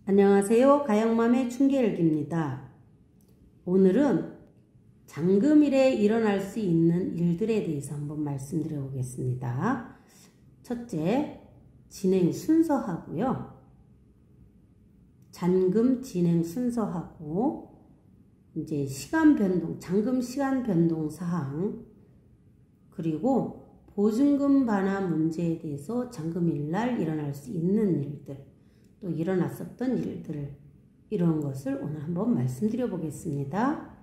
안녕하세요. 가영맘의 춘계일기입니다. 오늘은 잔금일에 일어날 수 있는 일들에 대해서 한번 말씀드려 보겠습니다. 첫째, 진행 순서하고요. 잔금 진행 순서하고 이제 시간 변동, 잔금 시간 변동 사항, 그리고 보증금 반환 문제에 대해서 잔금일날 일어날 수 있는 일들, 또 일어났었던 일들, 이런 것을 오늘 한번 말씀드려 보겠습니다.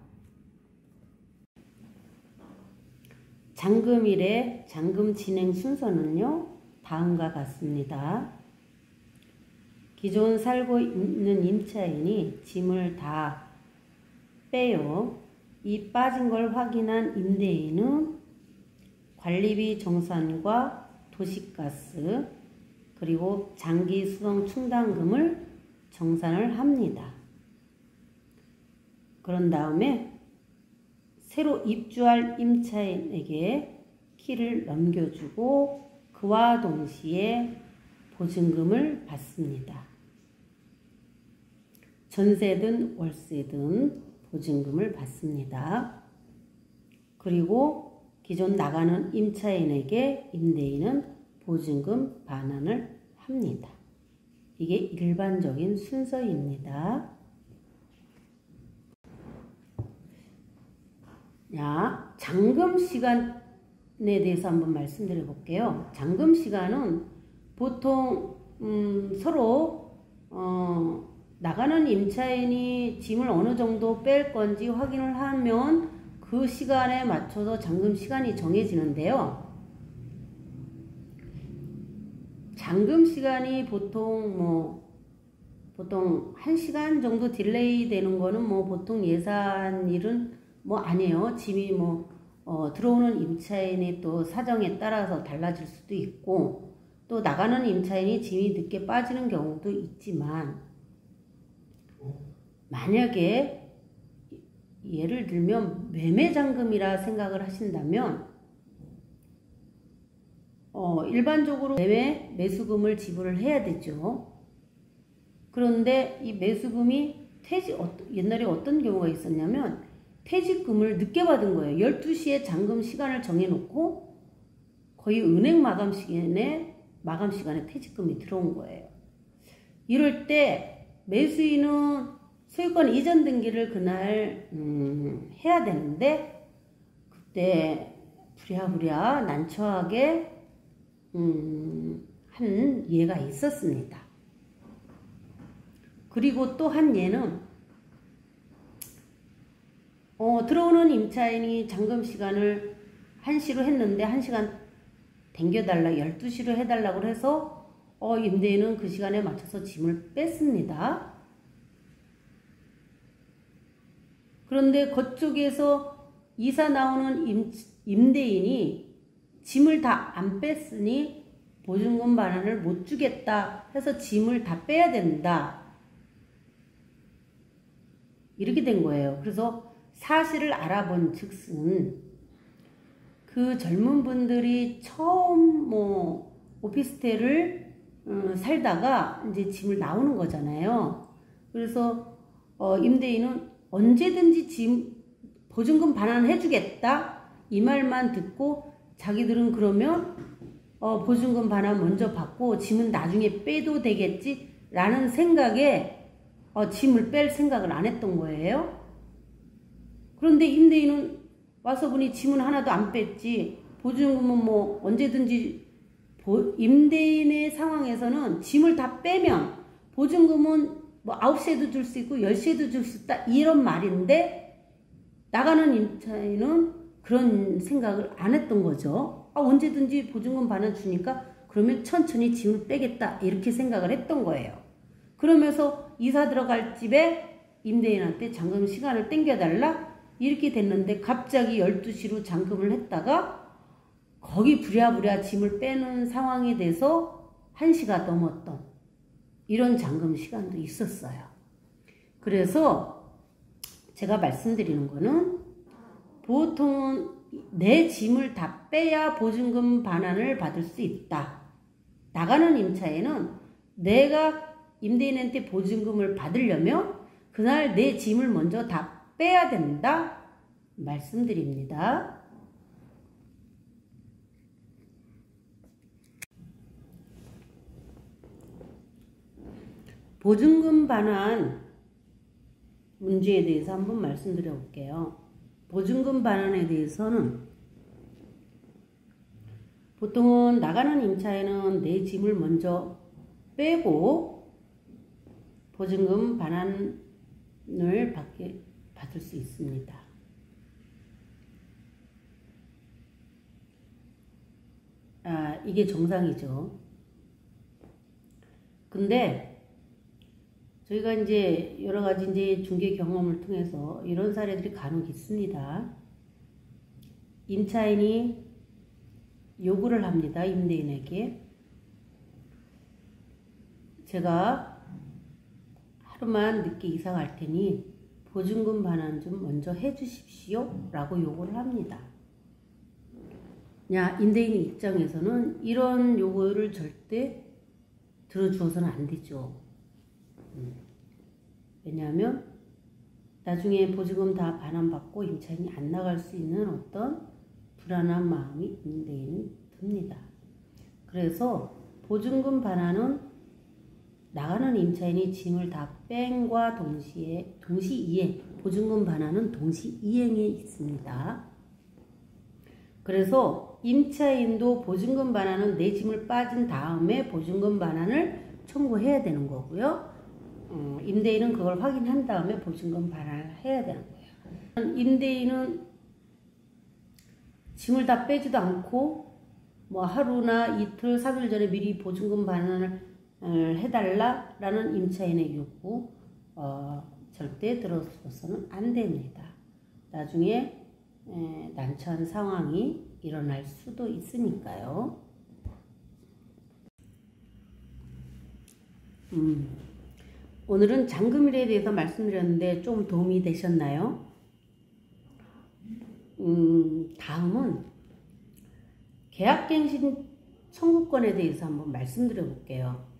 잔금일의 잔금 진행 순서는요, 다음과 같습니다. 기존 살고 있는 임차인이 짐을 다 빼요. 이 빠진 걸 확인한 임대인은 관리비 정산과 도시가스, 그리고 장기 수송 충당금을 정산을 합니다. 그런 다음에 새로 입주할 임차인에게 키를 넘겨주고 그와 동시에 보증금을 받습니다. 전세든 월세든 보증금을 받습니다. 그리고 기존 나가는 임차인에게 임대인은 보증금 반환을 합니다. 이게 일반적인 순서입니다. 자, 잔금 시간에 대해서 한번 말씀드려 볼게요. 잔금 시간은 보통 서로 나가는 임차인이 짐을 어느 정도 뺄 건지 확인을 하면 그 시간에 맞춰서 잔금 시간이 정해지는데요. 잔금 시간이 보통 1시간 정도 딜레이 되는 거는 보통 예산일은 아니에요. 짐이 들어오는 임차인의 또 사정에 따라서 달라질 수도 있고, 또 나가는 임차인이 짐이 늦게 빠지는 경우도 있지만, 만약에 예를 들면 매매잔금이라 생각을 하신다면 일반적으로 매수금을 지불을 해야 되죠. 그런데 이 매수금이 옛날에 어떤 경우가 있었냐면 퇴직금을 늦게 받은 거예요. 12시에 잔금 시간을 정해놓고 거의 은행 마감 시간에 퇴직금이 들어온 거예요. 이럴 때 매수인은 소유권 이전 등기를 그날 해야 되는데 그때 부랴부랴 난처하게 한 예가 있었습니다. 그리고 또 한 예는 들어오는 임차인이 잔금 시간을 1시로 했는데 1시간 당겨달라 12시로 해달라고 해서 임대인은 그 시간에 맞춰서 짐을 뺐습니다. 그런데 그쪽에서 이사 나오는 임대인이 짐을 다 안 뺐으니 보증금 반환을 못 주겠다 해서 짐을 다 빼야 된다. 이렇게 된 거예요. 그래서 사실을 알아본 즉슨 그 젊은 분들이 처음 오피스텔을 살다가 이제 짐을 나오는 거잖아요. 그래서 임대인은 언제든지 보증금 반환해 주겠다 이 말만 듣고 자기들은 그러면 보증금 반환 먼저 받고 짐은 나중에 빼도 되겠지 라는 생각에 짐을 뺄 생각을 안 했던 거예요. 그런데 임대인은 와서 보니 짐은 하나도 안 뺐지. 보증금은 언제든지 임대인의 상황에서는 짐을 다 빼면 보증금은 9시에도 줄 수 있고 10시에도 줄 수 있다 이런 말인데 나가는 임차인은 그런 생각을 안 했던 거죠. 언제든지 보증금 반환 주니까 그러면 천천히 짐을 빼겠다 이렇게 생각을 했던 거예요. 그러면서 이사 들어갈 집에 임대인한테 잔금 시간을 땡겨달라 이렇게 됐는데 갑자기 12시로 잔금을 했다가 거기 부랴부랴 짐을 빼는 상황이 돼서 1시가 넘었던 이런 잔금 시간도 있었어요. 그래서 제가 말씀드리는 거는 보통은 내 짐을 다 빼야 보증금 반환을 받을 수 있다. 나가는 임차인은 내가 임대인한테 보증금을 받으려면 그날 내 짐을 먼저 다 빼야 된다 말씀드립니다. 보증금 반환 문제에 대해서 한번 말씀드려 볼게요. 보증금 반환에 대해서는 보통은 나가는 임차인은 내 짐을 먼저 빼고 보증금 반환을 받을 수 있습니다. 이게 정상이죠. 근데 저희가 이제 여러 가지 이제 중개 경험을 통해서 이런 사례들이 간혹 있습니다. 임차인이 요구를 합니다. 임대인에게. 제가 하루만 늦게 이사 갈 테니 보증금 반환 좀 먼저 해 주십시오 라고 요구를 합니다. 임대인 입장에서는 이런 요구를 절대 들어주어서는 안 되죠. 왜냐하면 나중에 보증금 다 반환받고 임차인이 안 나갈 수 있는 어떤 불안한 마음이 임대인이 듭니다. 그래서 보증금 반환은 나가는 임차인이 짐을 다 뺀과 동시이행, 보증금 반환은 동시이행에 있습니다. 그래서 임차인도 보증금 반환은 내 짐을 빠진 다음에 보증금 반환을 청구해야 되는 거고요. 임대인은 그걸 확인한 다음에 보증금 반환을 해야 되는 거예요. 임대인은 짐을 다 빼지도 않고 뭐 하루나 이틀, 3일 전에 미리 보증금 반환을 해달라라는 임차인의 요구 절대 들어서는 안 됩니다. 나중에 난처한 상황이 일어날 수도 있으니까요. 오늘은 잔금일에 대해서 말씀드렸는데 좀 도움이 되셨나요? 다음은 계약갱신 청구권에 대해서 한번 말씀드려 볼게요.